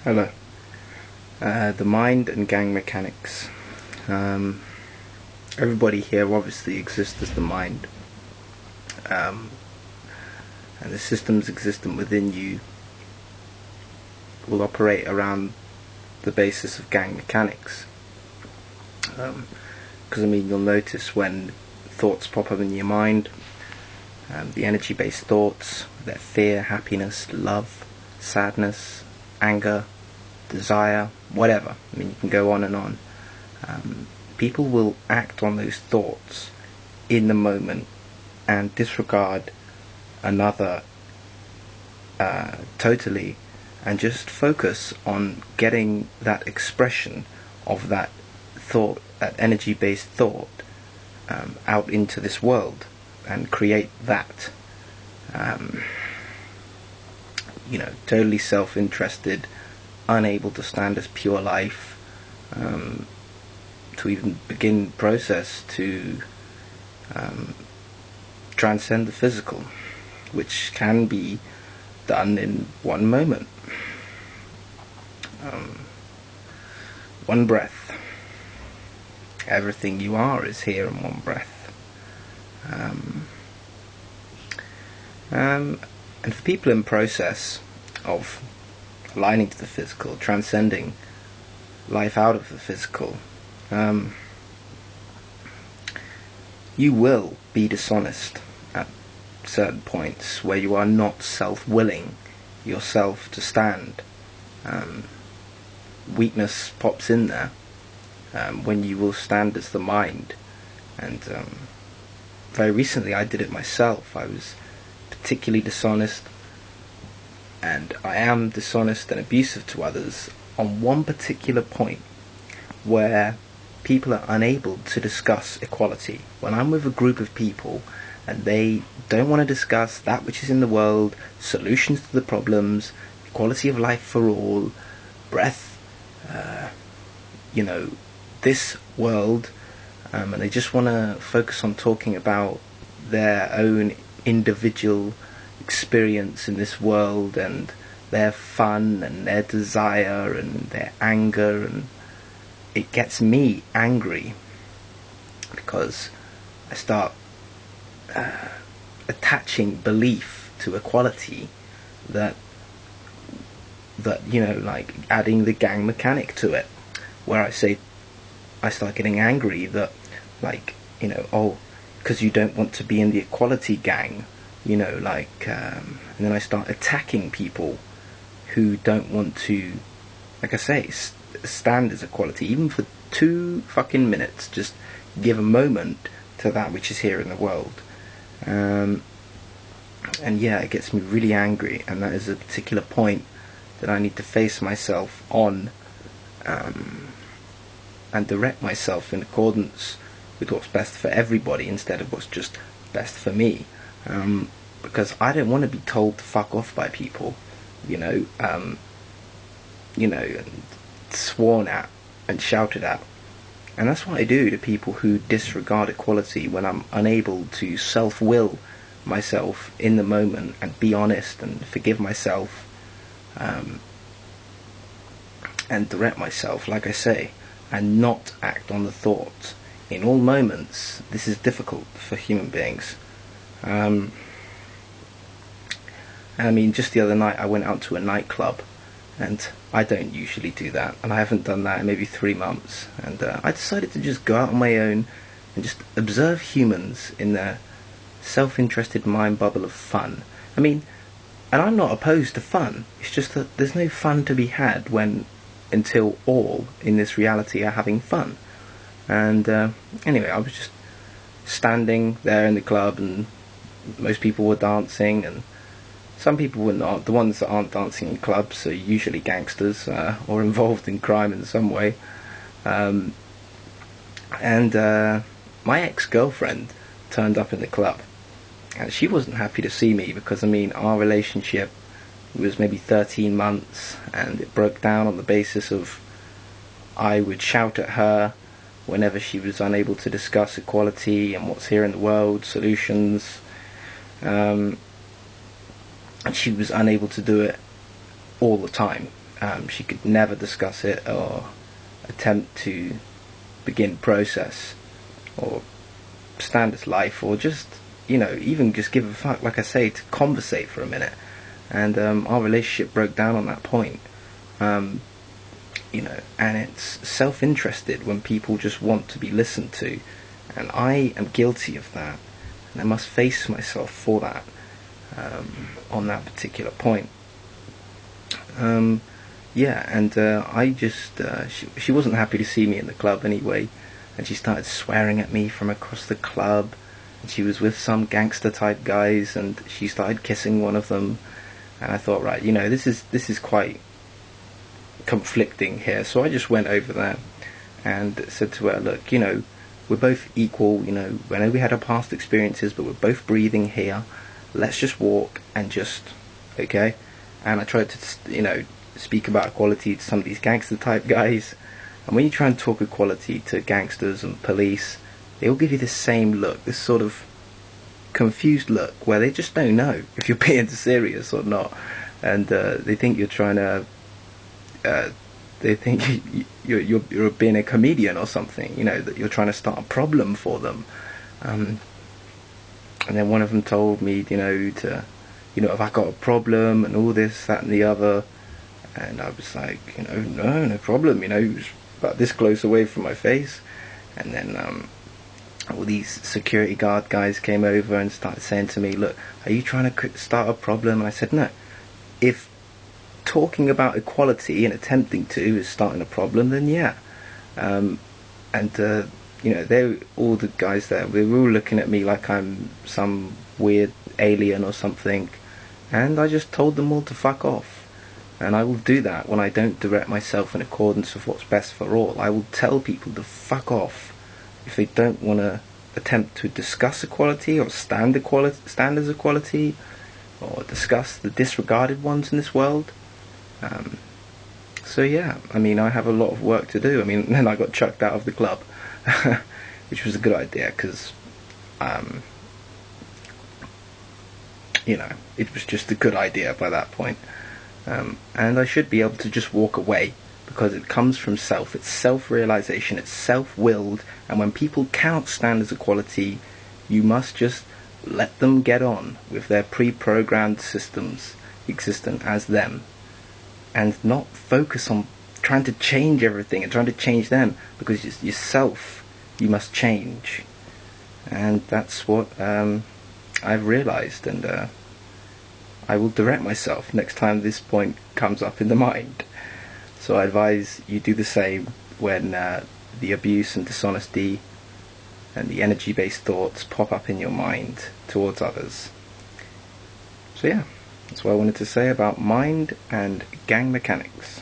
Hello. The mind and gang mechanics. Everybody here obviously exists as the mind, and the systems existent within you will operate around the basis of gang mechanics. Because you'll notice when thoughts pop up in your mind, the energy-based thoughts, that fear, happiness, love, sadness, anger, desire, whatever. You can go on and on. People will act on those thoughts in the moment and disregard another totally, and just focus on getting that expression of that thought, that energy-based thought, out into this world and create that. Totally self-interested, unable to stand as pure life, to even begin process to transcend the physical, which can be done in one moment, one breath. Everything you are is here in one breath. And for people in process of aligning to the physical, transcending life out of the physical, you will be dishonest at certain points where you are not self-willing yourself to stand. Weakness pops in there when you will stand as the mind. And very recently I did it myself. I was particularly dishonest, and I am dishonest and abusive to others on one particular point where people are unable to discuss equality. When I'm with a group of people and they don't want to discuss that which is in the world, solutions to the problems, equality of life for all, breath, this world, and they just want to focus on talking about their own individual experience in this world and their fun and their desire and their anger, and it gets me angry because I start attaching belief to equality that like adding the gang mechanic to it, where I start getting angry that, because you don't want to be in the equality gang, and then I start attacking people who don't want to, like I say, stand as equality, even for 2 fucking minutes. Just give a moment to that which is here in the world. And yeah, it gets me really angry, and that is a particular point that I need to face myself on, and direct myself in accordance with what's best for everybody instead of what's just best for me, because I don't want to be told to fuck off by people, and sworn at and shouted at. And that's what I do to people who disregard equality when I'm unable to self-will myself in the moment and be honest and forgive myself, and direct myself, like I say, and not act on the thoughts. In all moments, this is difficult for human beings. And just the other night I went out to a nightclub, and I don't usually do that, and I haven't done that in maybe 3 months, and I decided to just go out on my own and just observe humans in their self-interested mind bubble of fun. And I'm not opposed to fun, it's just that there's no fun to be had until all in this reality are having fun. And anyway, I was just standing there in the club, and most people were dancing, and some people were not. The ones that aren't dancing in clubs are usually gangsters, or involved in crime in some way. And my ex-girlfriend turned up in the club, and she wasn't happy to see me because our relationship was maybe 13 months, and it broke down on the basis of I would shout at her whenever she was unable to discuss equality and what's here in the world, solutions, and she was unable to do it all the time. she could never discuss it or attempt to begin process or stand as life, or just, even just give a fuck, like I say, to conversate for a minute. And our relationship broke down on that point. And it's self-interested when people just want to be listened to, and I am guilty of that, and I must face myself for that, on that particular point. I just she wasn't happy to see me in the club anyway, and she started swearing at me from across the club, and she was with some gangster type guys, and she started kissing one of them, and I thought, right, this is quite conflicting here. So I just went over there and said to her, look, we're both equal, I know we had our past experiences, but we're both breathing here. Let's just walk and just, okay? And I tried to, speak about equality to some of these gangster type guys. And when you try and talk equality to gangsters and police, they all give you the same look, this sort of confused look, where they just don't know if you're being serious or not. And they think you're trying to, they think you're being a comedian or something, that you're trying to start a problem for them. And then one of them told me, have I got a problem and all this, that and the other. And I was like, no problem, he was about this close away from my face. And then all these security guard guys came over and started saying to me, look, are you trying to start a problem? And I said, no. If talking about equality and attempting to is starting a problem, then yeah. They, all the guys there, they were all looking at me like I'm some weird alien or something, and I just told them all to fuck off. And I will do that when I don't direct myself in accordance with what's best for all. I will tell people to fuck off if they don't want to attempt to discuss equality or stand as equality, or discuss the disregarded ones in this world. I have a lot of work to do. Then I got chucked out of the club, which was a good idea, because it was just a good idea by that point. And I should be able to just walk away, because it comes from self. It's self-realization, it's self-willed, and when people cannot stand as equality, you must just let them get on with their pre-programmed systems existent as them, and not focus on trying to change everything and trying to change them, because it's yourself you must change. And that's what I've realized, and I will direct myself next time this point comes up in the mind. So I advise you do the same when the abuse and dishonesty and the energy-based thoughts pop up in your mind towards others. So yeah, that's what I wanted to say about mind and gang mechanics.